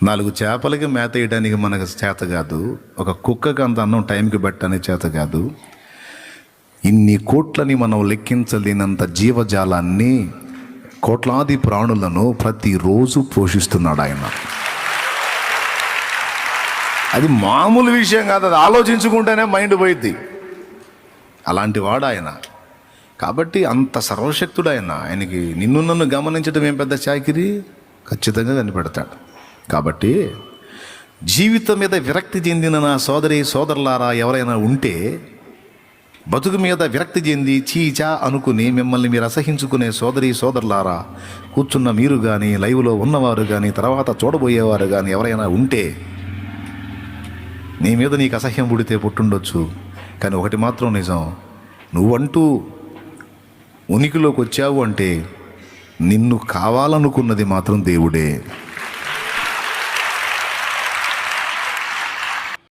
4 చేపలకి మేత వేయడానికి మనకు చేత కాదు, ఒక కుక్కకి అంత అన్నం టైంకి పెట్టడానికి చేత కాదు. ఇన్ని కోట్లని మనం లెక్కించలేనంత జీవజాలాన్ని, కోట్లాది ప్రాణులను ప్రతిరోజు పోషిస్తున్నాడు ఆయన. అది మామూలు విషయం కాదు, అది ఆలోచించుకుంటేనే మైండ్ పోయిద్ది. అలాంటి వాడు ఆయన. కాబట్టి అంత సర్వశక్తుడు ఆయన. ఆయనకి నిన్ను నన్ను గమనించడం ఏం పెద్ద చాకిరి? ఖచ్చితంగా కనిపెడతాడు. కాబట్టి జీవితం మీద విరక్తి చెందిన నా సోదరులారా ఎవరైనా ఉంటే, బతుకు మీద విరక్తి చెంది చీచా అనుకుని మిమ్మల్ని మీరు అసహించుకునే సోదరులారా, కూర్చున్న మీరు కానీ, లైవ్లో ఉన్నవారు కానీ, తర్వాత చూడబోయేవారు కానీ ఎవరైనా ఉంటే, నీ మీద నీకు అసహ్యం పుడితే పుట్టుండొచ్చు. కానీ ఒకటి మాత్రం నిజం, నువ్వంటూ ఉనికిలోకి వచ్చావు అంటే నిన్ను కావాలనుకున్నది మాత్రం దేవుడే.